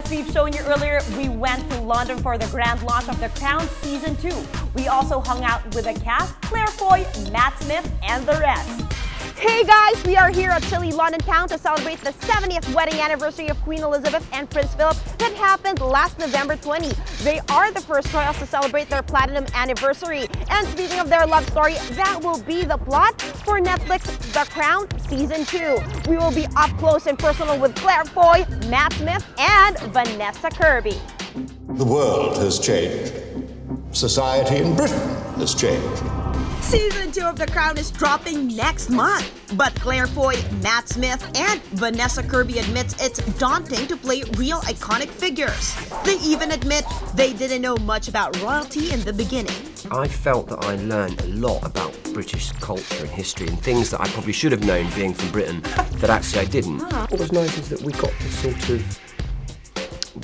As we've shown you earlier, we went to London for the grand launch of The Crown Season 2. We also hung out with the cast, Claire Foy, Matt Smith, and the rest. Hey guys, we are here at chilly London town to celebrate the 70th wedding anniversary of Queen Elizabeth and Prince Philip that happened last November 20. They are the first royals to celebrate their platinum anniversary. And speaking of their love story, that will be the plot for Netflix The Crown Season 2. We will be up close and personal with Claire Foy, Matt Smith, and Vanessa Kirby. The world has changed. Society in Britain has changed. Season 2 of The Crown is dropping next month. But Claire Foy, Matt Smith, and Vanessa Kirby admits it's daunting to play real iconic figures. They even admit they didn't know much about royalty in the beginning. I felt that I learned a lot about British culture and history and things that I probably should have known being from Britain that actually I didn't. What was nice is that we got to sort of,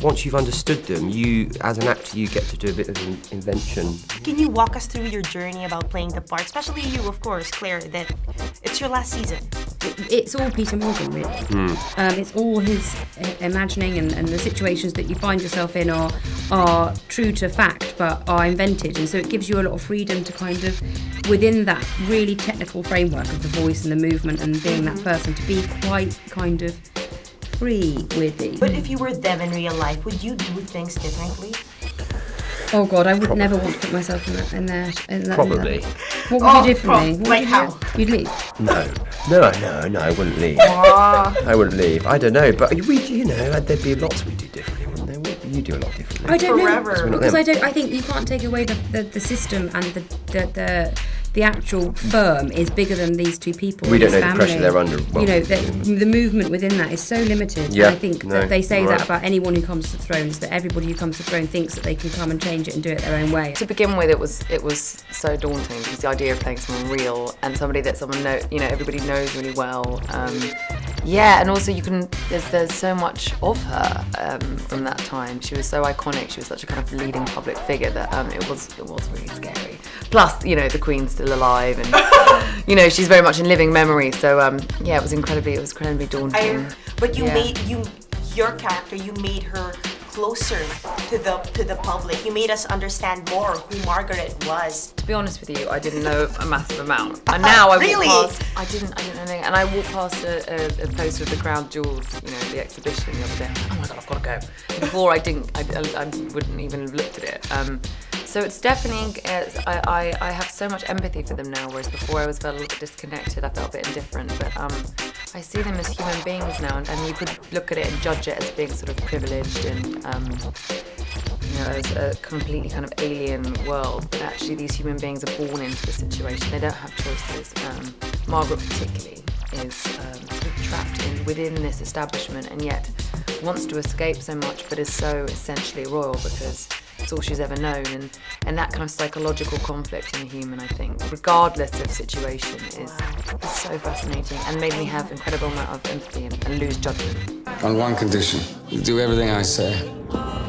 once you've understood them, you, as an actor, you get to do a bit of invention. Can you walk us through your journey about playing the part, especially you, of course, Claire, that it's your last season? It's all Peter Morgan, really. It's all his imagining, and the situations that you find yourself in are true to fact, but are invented, and so it gives you a lot of freedom to kind of, within that really technical framework of the voice and the movement and being that person, to be quite kind of free with it. But if you were them in real life, would you do things differently? Oh God, I would never want to put myself in that. Probably. What would you do for me? What Like would you how? do? You'd leave? No, I wouldn't leave. I wouldn't leave. I don't know, but there'd be lots we do differently, wouldn't there? What you do a lot differently. I don't Forever. know, because I think you can't take away the system and the actual firm is bigger than these two people. We don't know family. the pressure they're under. Well, the movement within that is so limited. Yeah, I think that they say right. that about anyone who comes to the throne, is that everybody who comes to the throne thinks that they can come and change it and do it their own way. To begin with, it was so daunting because the idea of playing someone real and somebody that everybody knows really well. And also there's so much of her from that time. She was so iconic. She was such a kind of leading public figure that it was really scary. Plus, the Queen's still alive, and she's very much in living memory. So it was incredibly daunting. But your character, you made her closer to the public. You made us understand more who Margaret was. To be honest with you, I didn't know a massive amount. And now I Really? walk past. I didn't know anything. And I walked past a poster of the Crown Jewels, the exhibition the other day. Oh my God, I've got to go. Before I wouldn't even have looked at it. So it's definitely, I have so much empathy for them now, whereas before I felt a little bit disconnected, I felt a bit indifferent, but I see them as human beings now, and you could look at it and judge it as being sort of privileged and, as a completely kind of alien world, but actually these human beings are born into the situation, they don't have choices. Margaret particularly is sort of trapped within this establishment and yet wants to escape so much, but is so essentially royal because it's all she's ever known, and that kind of psychological conflict in a human, I think, regardless of situation, is so fascinating and made me have incredible amount of empathy and lose judgment. On one condition, you do everything I say.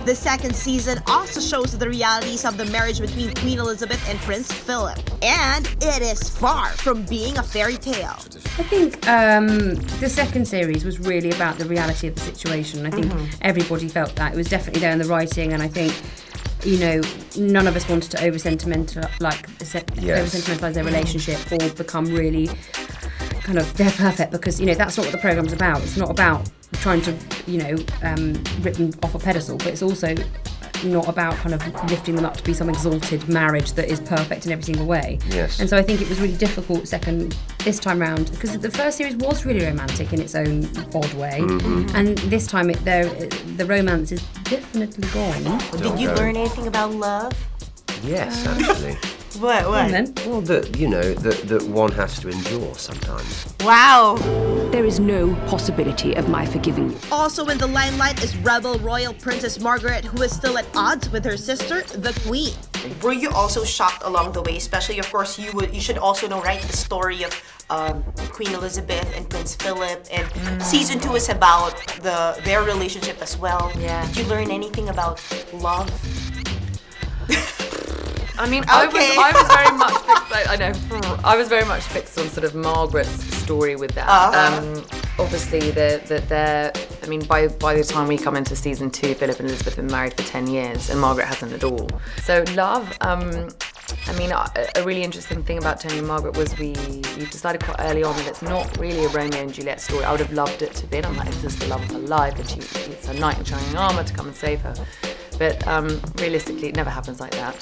The second season also shows the realities of the marriage between Queen Elizabeth and Prince Philip. And it is far from being a fairy tale. I think the second series was really about the reality of the situation. I think everybody felt that. It was definitely there in the writing, and I think none of us wanted to over-sentimentalise their relationship or become really kind of, they're perfect, because, that's not what the programme's about. It's not about trying to, rip them off a pedestal, but it's also not about kind of lifting them up to be some exalted marriage that is perfect in every single way. Yes. And so I think it was really difficult this time round, because the first series was really romantic in its own odd way, and this time the romance is definitely gone. Did you learn anything about love? Yes, actually. What? And then? Well, that one has to endure sometimes. Wow. There is no possibility of my forgiving you. Also in the limelight is rebel royal Princess Margaret, who is still at odds with her sister, the Queen. Were you also shocked along the way? Especially, of course, you should also know, right, the story of Queen Elizabeth and Prince Philip, and season 2 is about their relationship as well. Yeah. Did you learn anything about love? I mean, I was very much fixed. I know. I was very much fixed on sort of Margaret's story with that. Obviously, their I mean, by the time we come into season 2, Philip and Elizabeth have been married for 10 years, and Margaret hasn't at all. So love, I mean, a really interesting thing about Tony and Margaret was we decided quite early on that it's not really a Romeo and Juliet story. I would have loved it to be. I'm like, this is the love of her life, and it's her knight in shining armour to come and save her. But realistically, it never happens like that.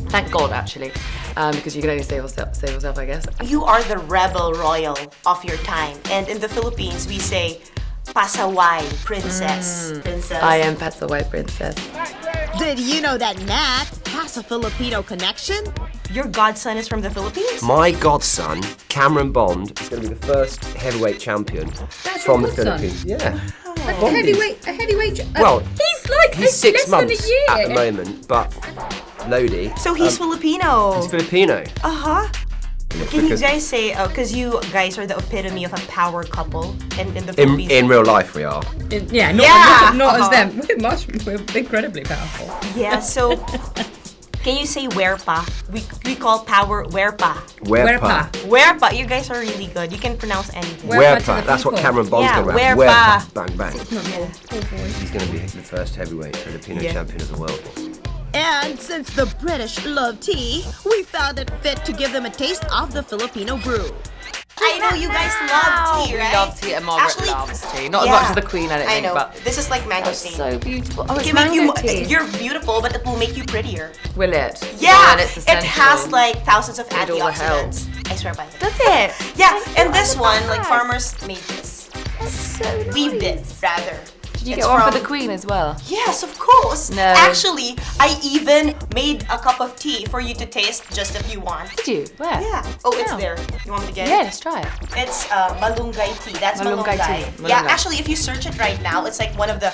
Thank God, actually, because you can only save yourself, I guess. You are the rebel royal of your time, and in the Philippines we say, "Pasaway, princess." Princess. I am Pasaway princess. Did you know that Nat has a Filipino connection? Your godson is from the Philippines? My godson, Cameron Bond, is going to be the first heavyweight champion from the godson? Philippines. Yeah. A heavyweight. Well, he's 6 less months than a year at the moment, but Lodi. So he's Filipino. He's Filipino. Uh-huh. Can you guys say, because you guys are the epitome of a power couple in the Philippines? In real life, we are. Not as them. We're incredibly powerful. Yeah, so can you say werpa? We call power werpa. Werpa. Werpa. You guys are really good. You can pronounce anything. Werpa. That's what Cameron Bond's Yeah, going around. werpa. Bang, bang. He's going to be the first heavyweight Filipino champion of the world. And since the British love tea, we found it fit to give them a taste of the Filipino brew. I know you guys love tea, right? We love tea, and Margaret Actually, loves tea. Not as much as the Queen, I don't think, know. but This is like mango it's tea. so beautiful. Oh, It it's can make mango tea. you're beautiful, but it will make you prettier. Will it? Yeah, and it's it has essential. like thousands of Need all the help. antioxidants. I swear by it. Does it? Yeah, and this one, like farmers made this. So Weaved it, rather. Did you It's get one for from- the Queen as well? Yes, of course. No. Actually, I even made a cup of tea for you to taste just if you want. Did you? Where? Yeah. Oh, it's Oh. there. You want me to get Yeah, it? let's try it. It's malunggay tea. That's Malunggay malunggay. tea. Yeah, Malunggay. actually, if you search it right now, it's like one of the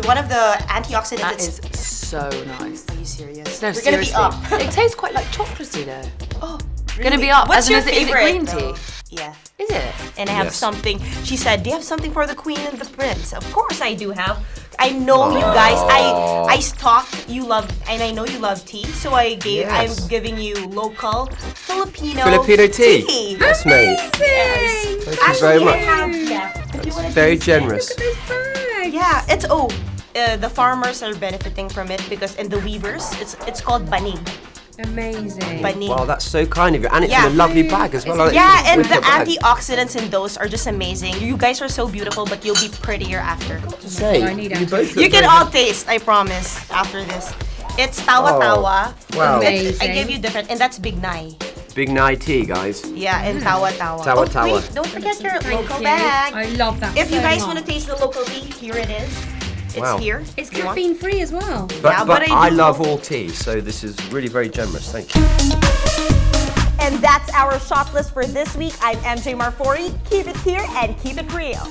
one of the antioxidants. That is so nice. Are you serious? No, We're gonna be seriously. up. It tastes quite like chocolatey though. Oh, Gonna be up. What's As in, your is it favorite? green tea? Yeah. Is it? And I have Yes. something. She said, "Do you have something for the Queen and the Prince?" Of course I do have. I know you guys. I stalked. You love, and I know you love tea. So I'm Yes. giving you local Filipino tea. That's me. Yes. Thank you very much. I have, if you wanna Very taste it. generous. Yeah, it's the farmers are benefiting from it because and the weavers. It's called banig. Amazing. Banig. Wow, that's so kind of you. And it's Yeah. in a lovely bag as well. Yeah, and With the bag. antioxidants in those are just amazing. You guys are so beautiful, but you'll be prettier after. Say, I need you both look You can very all taste, I promise, after this. It's tawa-tawa. wow. It's- I Amazing. gave you different, and that's Big Nai. Big night tea, guys. Yeah, and tawa-tawa. Tawa-tawa. Wait, don't forget your Thank local you. bag. I love that. If you so guys much. want to taste the local tea, here it is. It's Wow. here. It's if you want. caffeine free as well. But, Yeah, but but I I do- love all tea, so this is really very generous. Thank you. And that's our shot list for this week. I'm MJ Marfori. Keep it here and keep it real.